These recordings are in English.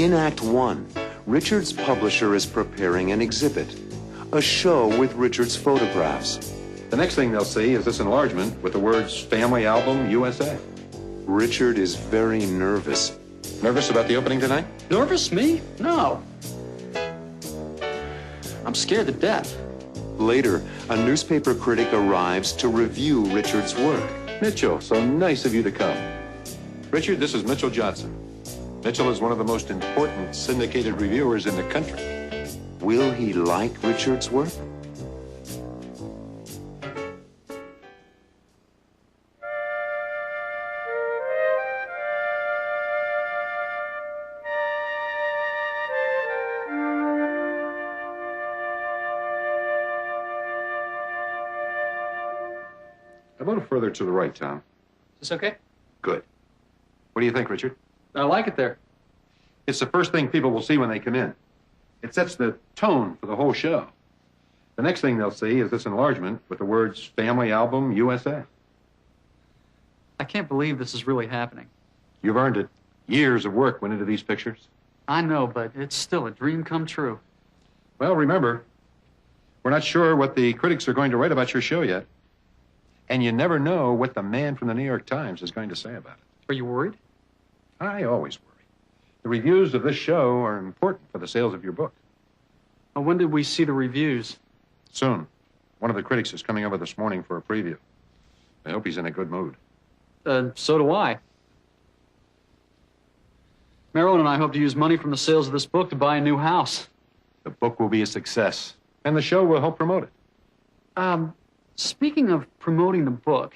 In Act 1, Richard's publisher is preparing an exhibit, a show with Richard's photographs. The next thing they'll see is this enlargement with the words Family Album USA. Richard is very nervous. Nervous about the opening tonight? Nervous? Me? No. I'm scared to death. Later, a newspaper critic arrives to review Richard's work. Mitchell, so nice of you to come. Richard, this is Mitchell Johnson. Mitchell is one of the most important syndicated reviewers in the country. Will he like Richard's work? A little further to the right, Tom. Is this okay? Good. What do you think, Richard? I like it there. It's the first thing people will see when they come in. It sets the tone for the whole show. The next thing they'll see is this enlargement with the words Family Album USA. I can't believe this is really happening. You've earned it. Years of work went into these pictures. I know, but it's still a dream come true. Well, remember, we're not sure what the critics are going to write about your show yet. And you never know what the man from the New York Times is going to say about it. Are you worried? I always worry. The reviews of this show are important for the sales of your book. Well, when did we see the reviews? Soon. One of the critics is coming over this morning for a preview. I hope he's in a good mood. So do I. Marilyn and I hope to use money from the sales of this book to buy a new house. The book will be a success, and the show will help promote it. Speaking of promoting the book,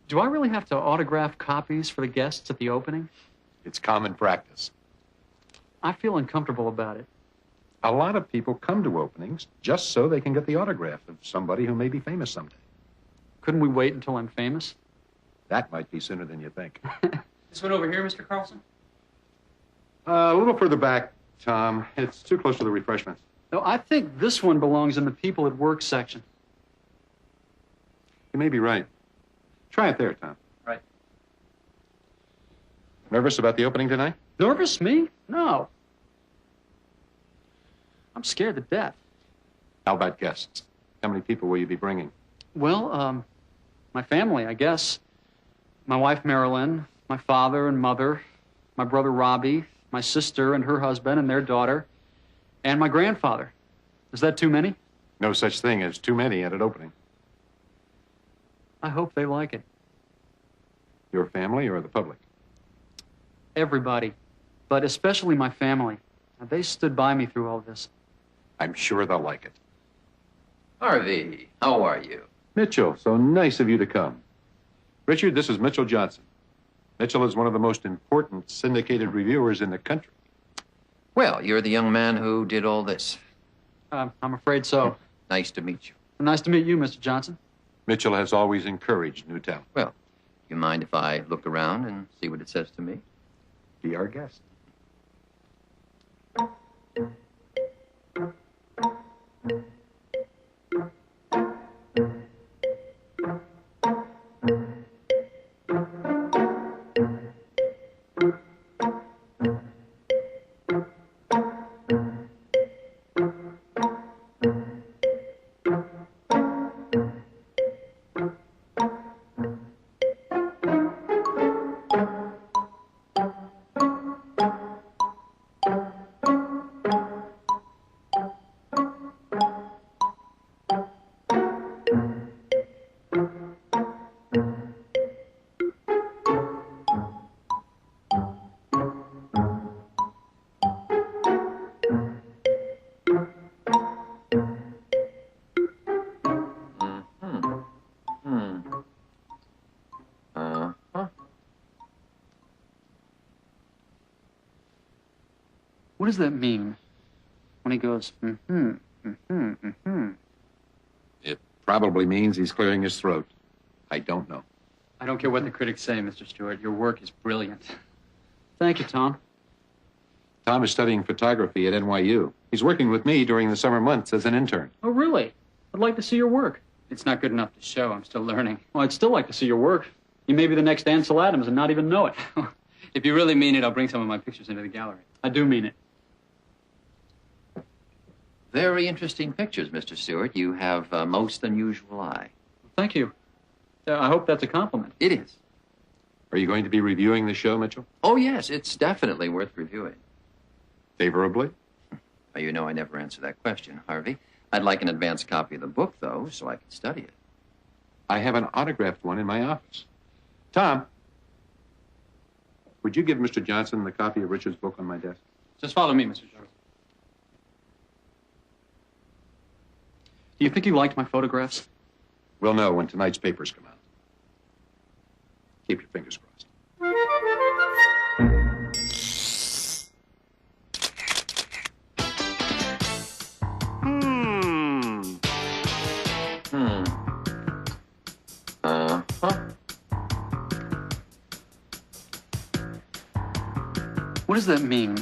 do I really have to autograph copies for the guests at the opening? It's common practice. I feel uncomfortable about it. A lot of people come to openings just so they can get the autograph of somebody who may be famous someday. Couldn't we wait until I'm famous? That might be sooner than you think. This one over here, Mr. Carlson? A little further back, Tom. It's too close to the refreshments. No, I think this one belongs in the People at Work section. You may be right. Try it there, Tom. Right. Nervous about the opening tonight? Nervous? Me? No. I'm scared to death. How about guests? How many people will you be bringing? Well, my family, I guess. My wife, Marilyn, my father and mother, my brother, Robbie, my sister and her husband and their daughter, and my grandfather. Is that too many? No such thing as too many at an opening. I hope they like it. Your family or the public? Everybody, but especially my family. They stood by me through all this. I'm sure they'll like it. Harvey, how are you? Mitchell, so nice of you to come. Richard, this is Mitchell Johnson. Mitchell is one of the most important syndicated reviewers in the country. Well, you're the young man who did all this. I'm afraid so. Nice to meet you. Nice to meet you, Mr. Johnson. Mitchell has always encouraged new talent. Well, do you mind if I look around and see what it says to me? Be our guest. What does that mean when he goes, It probably means he's clearing his throat. I don't know. I don't care what the critics say, Mr. Stewart. Your work is brilliant. Thank you, Tom. Tom is studying photography at NYU. He's working with me during the summer months as an intern. Oh, really? I'd like to see your work. It's not good enough to show. I'm still learning. Well, I'd still like to see your work. You may be the next Ansel Adams and not even know it. If you really mean it, I'll bring some of my pictures into the gallery. I do mean it. Very interesting pictures, Mr. Stewart. You have a most unusual eye. Thank you. I hope that's a compliment. It is. Are you going to be reviewing the show, Mitchell? Oh, yes, it's definitely worth reviewing. Favorably? Well, you know I never answer that question, Harvey. I'd like an advance copy of the book, though, so I can study it. I have an autographed one in my office. Tom, would you give Mr. Johnson the copy of Richard's book on my desk? Just follow me, Mr. Johnson. Do you think you liked my photographs? We'll know when tonight's papers come out. Keep your fingers crossed. What does that mean?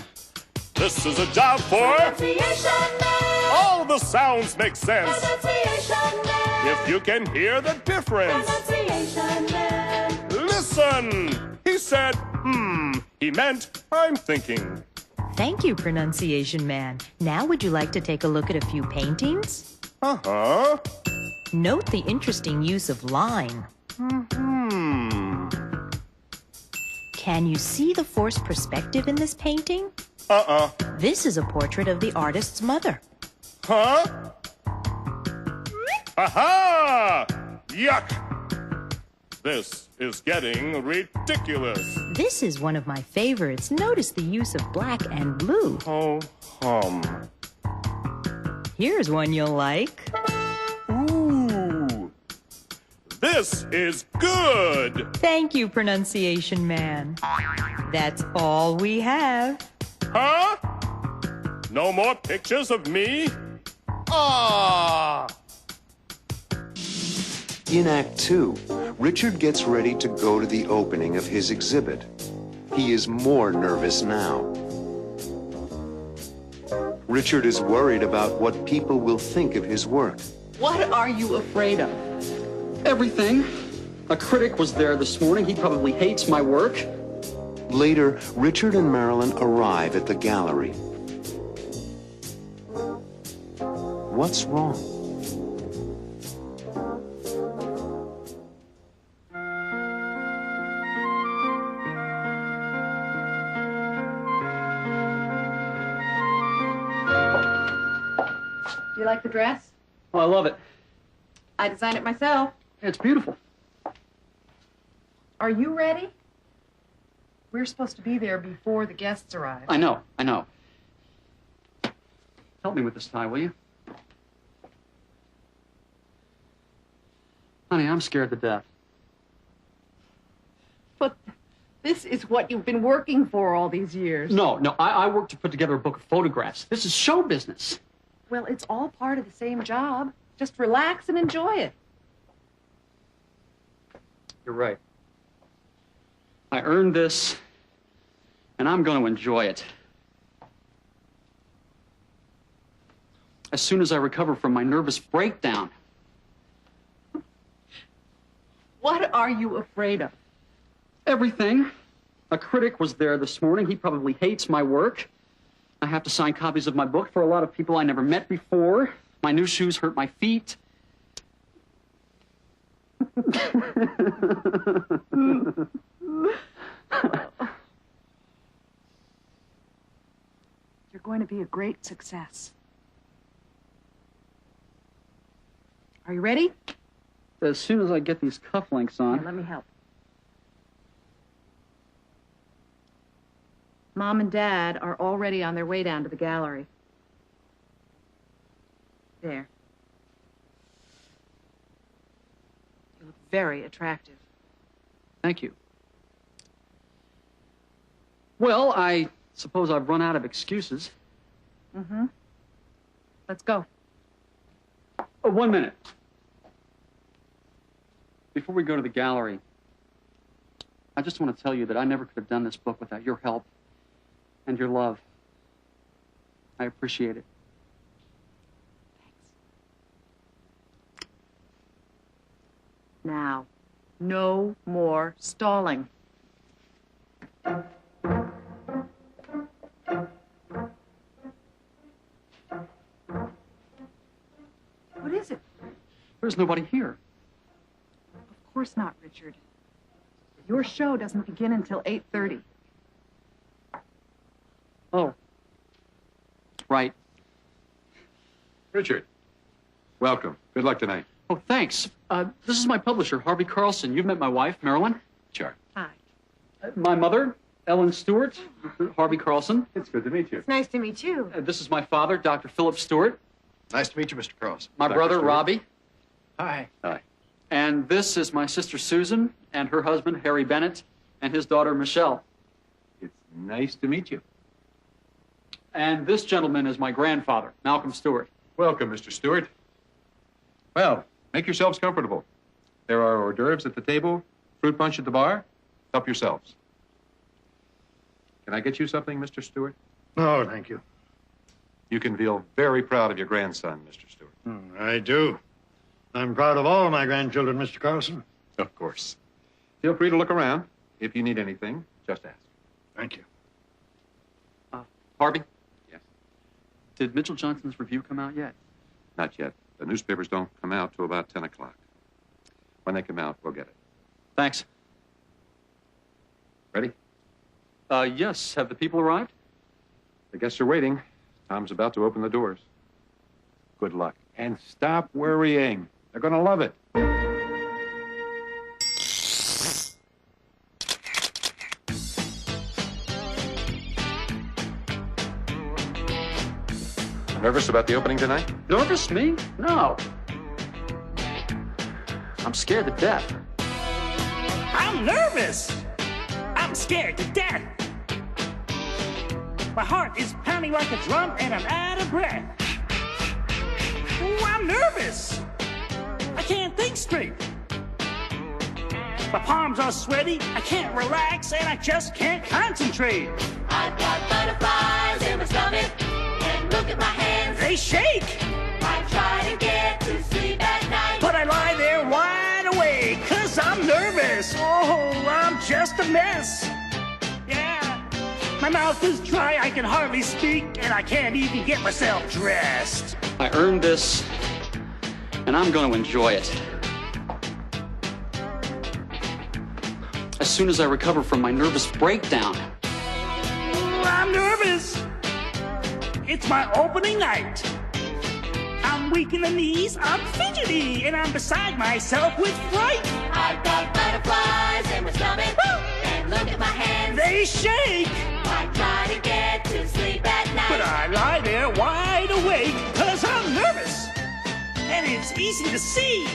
This is a job for all the sounds make sense. If you can hear the difference. Listen! He said, He meant, I'm thinking. Thank you, Pronunciation Man. Now would you like to take a look at a few paintings? Uh-huh. Note the interesting use of line. Can you see the forced perspective in this painting? This is a portrait of the artist's mother. Huh? Aha! Yuck! This is getting ridiculous. This is one of my favorites. Notice the use of black and blue. Oh, Here's one you'll like. Ooh. This is good. Thank you, Pronunciation Man. That's all we have. Huh? No more pictures of me? Ah! In Act 2, Richard gets ready to go to the opening of his exhibit. He is more nervous now. Richard is worried about what people will think of his work. What are you afraid of? Everything. A critic was there this morning. He probably hates my work. Later, Richard and Marilyn arrive at the gallery. What's wrong? Do you like the dress? Oh, I love it. I designed it myself. It's beautiful. Are you ready? We're supposed to be there before the guests arrive. I know. Help me with this tie, will you? Honey, I'm scared to death. But this is what you've been working for all these years. No, I worked to put together a book of photographs. This is show business. Well, it's all part of the same job. Just relax and enjoy it. You're right. I earned this, and I'm going to enjoy it. As soon as I recover from my nervous breakdown. What are you afraid of? Everything. A critic was there this morning. He probably hates my work. I have to sign copies of my book for a lot of people I never met before. My new shoes hurt my feet. You're going to be a great success. Are you ready? As soon as I get these cufflinks on. Here, let me help. Mom and Dad are already on their way down to the gallery. There. You look very attractive. Thank you. Well, I suppose I've run out of excuses. Mm-hmm. Let's go. Oh, 1 minute. Before we go to the gallery, I just want to tell you that I never could have done this book without your help and your love. I appreciate it. Now, no more stalling. There's nobody here. Of course not, Richard. Your show doesn't begin until 8:30. Oh. Right. Richard, welcome. Good luck tonight. Oh, thanks. This is my publisher, Harvey Carlson. You've met my wife, Marilyn. Sure. Hi. My mother, Ellen Stewart, Harvey Carlson. It's good to meet you. It's nice to meet you. This is my father, Dr. Philip Stewart. Nice to meet you, Mr. Carlson. My Dr. brother, Stewart. Robbie. Hi. Hi. And this is my sister, Susan, and her husband, Harry Bennett, and his daughter, Michelle. It's nice to meet you. And this gentleman is my grandfather, Malcolm Stewart. Welcome, Mr. Stewart. Well, make yourselves comfortable. There are hors d'oeuvres at the table, fruit punch at the bar. Help yourselves. Can I get you something, Mr. Stewart? Oh, thank you. You can feel very proud of your grandson, Mr. Stewart. I do. I'm proud of all my grandchildren, Mr. Carlson. Of course. Feel free to look around. If you need anything, just ask. Thank you. Harvey? Yes? Did Mitchell Johnson's review come out yet? Not yet. The newspapers don't come out till about 10 o'clock. When they come out, we'll get it. Thanks. Ready? Yes. Have the people arrived? The guests are waiting. Tom's about to open the doors. Good luck. And stop worrying. They're going to love it. Nervous about the opening tonight? Nervous, me? No. I'm scared to death. I'm nervous. I'm scared to death. My heart is pounding like a drum and I'm out of breath. Ooh, I'm nervous. I can't think straight. My palms are sweaty, I can't relax, and I just can't concentrate. I've got butterflies in my stomach, and look at my hands. They shake. I try to get to sleep at night, But I lie there wide awake, 'cause I'm nervous. Oh, I'm just a mess. Yeah. My mouth is dry, I can hardly speak, and I can't even get myself dressed. I earned this, and I'm going to enjoy it. As soon as I recover from my nervous breakdown. Ooh, I'm nervous. It's my opening night. I'm weak in the knees, I'm fidgety, and I'm beside myself with fright. I've got butterflies in my stomach, and look at my hands. They shake. I try to get to sleep at night, But I lie there wide awake, 'cause I'm nervous. And it's easy to see.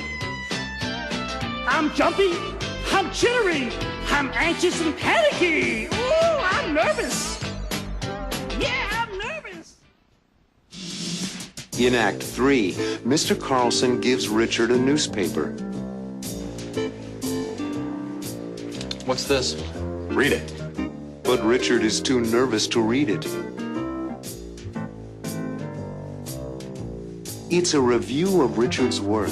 I'm jumpy, I'm jittery, I'm anxious and panicky. Ooh, I'm nervous. Yeah, I'm nervous. In Act 3, Mr. Carlson gives Richard a newspaper. What's this? Read it. But Richard is too nervous to read it. It's a review of Richard's work.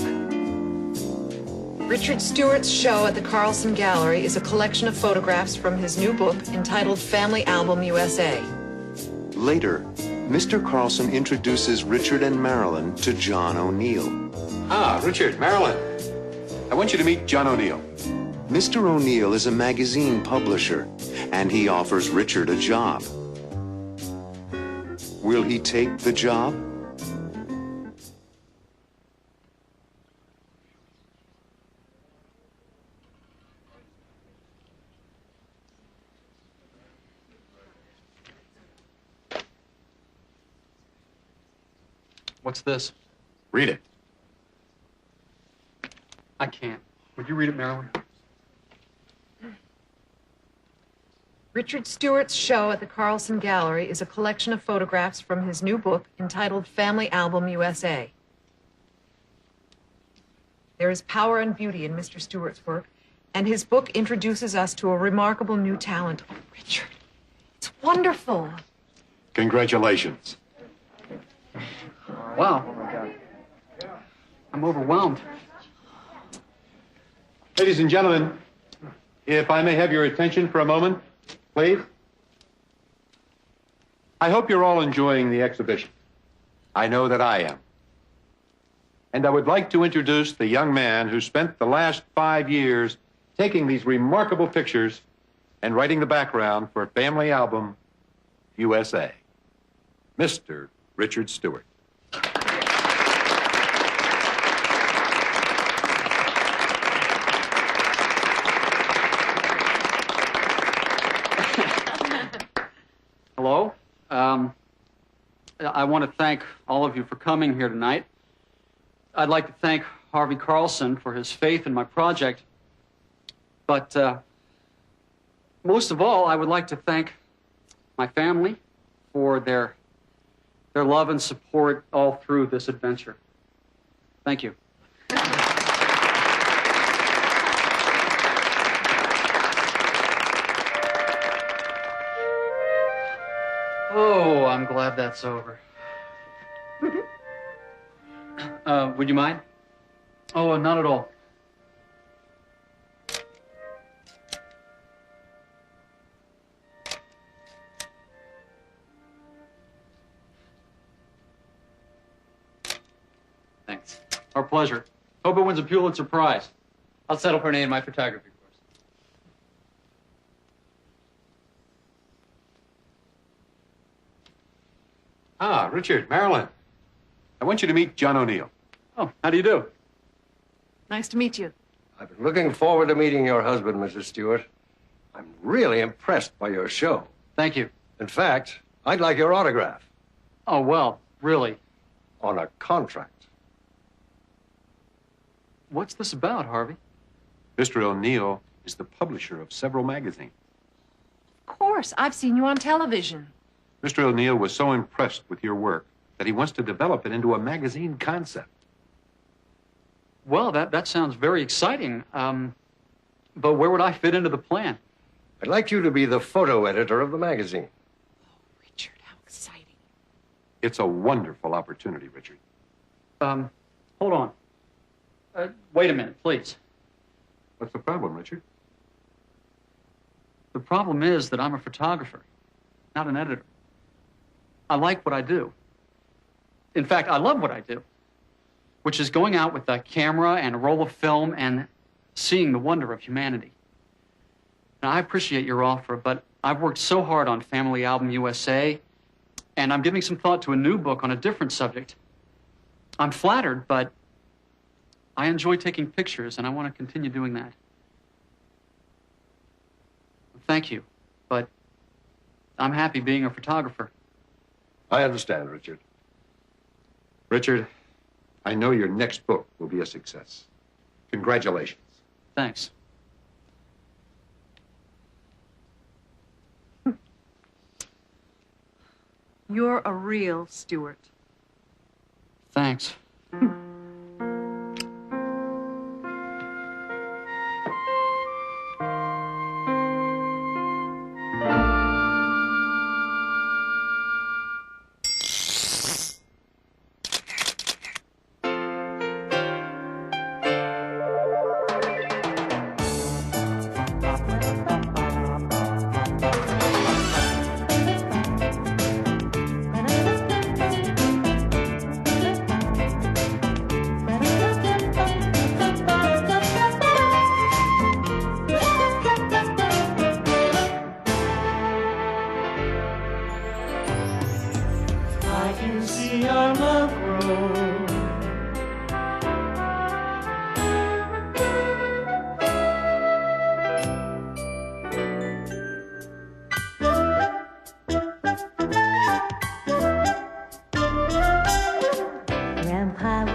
Richard Stewart's show at the Carlson Gallery is a collection of photographs from his new book entitled Family Album USA. Later, Mr. Carlson introduces Richard and Marilyn to John O'Neill. Ah, Richard, Marilyn. I want you to meet John O'Neill. Mr. O'Neill is a magazine publisher, and he offers Richard a job. Will he take the job? What's this? Read it. I can't. Would you read it, Marilyn? Richard Stewart's show at the Carlson Gallery is a collection of photographs from his new book entitled Family Album USA. There is power and beauty in Mr. Stewart's work, and his book introduces us to a remarkable new talent. Oh, Richard, it's wonderful. Congratulations. Wow. I'm overwhelmed. Ladies and gentlemen, if I may have your attention for a moment, please. I hope you're all enjoying the exhibition. I know that I am. And I would like to introduce the young man who spent the last 5 years taking these remarkable pictures and writing the background for Family Album USA, Mr. Richard Stewart. Hello. I want to thank all of you for coming here tonight. I'd like to thank Harvey Carlson for his faith in my project. But most of all, I would like to thank my family for their love and support all through this adventure. Thank you. Oh, I'm glad that's over. Would you mind? Oh, not at all. Thanks. Our pleasure. Hope it wins a Pulitzer Prize. I'll settle for an A in my photography course. Ah, Richard, Marilyn. I want you to meet John O'Neill. Oh, how do you do? Nice to meet you. I've been looking forward to meeting your husband, Mrs. Stewart. I'm really impressed by your show. Thank you. In fact, I'd like your autograph. Oh, well, really? On a contract. What's this about, Harvey? Mr. O'Neill is the publisher of several magazines. Of course, I've seen you on television. Mr. O'Neill was so impressed with your work that he wants to develop it into a magazine concept. Well, that sounds very exciting. But where would I fit into the plan? I'd like you to be the photo editor of the magazine. Oh, Richard, how exciting. It's a wonderful opportunity, Richard. Hold on. Wait a minute, please. What's the problem, Richard? The problem is that I'm a photographer, not an editor. I like what I do. In fact, I love what I do, which is going out with a camera and a roll of film and seeing the wonder of humanity. Now, I appreciate your offer, but I've worked so hard on Family Album USA, and I'm giving some thought to a new book on a different subject. I'm flattered, but I enjoy taking pictures, and I want to continue doing that. Thank you, but I'm happy being a photographer. I understand, Richard. Richard, I know your next book will be a success. Congratulations. Thanks. You're a real Stewart. Thanks.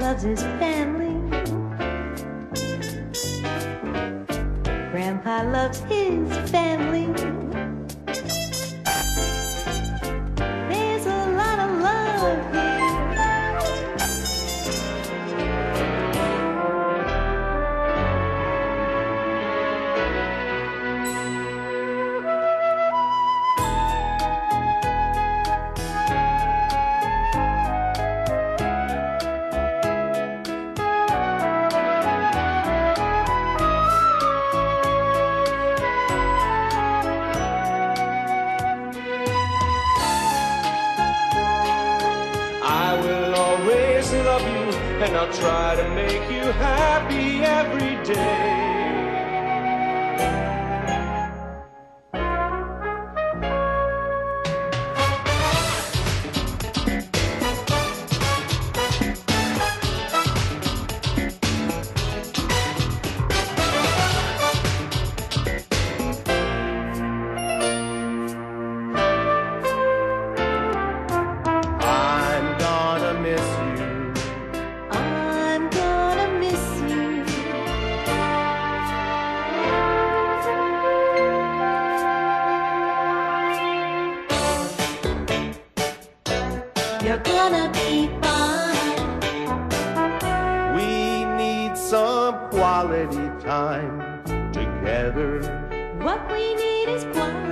loves his family. Grandpa loves his family. There's a lot of love here. I love you, and I'll try to make you happy every day. You're gonna be fine. We need some quality time together. What we need is quiet.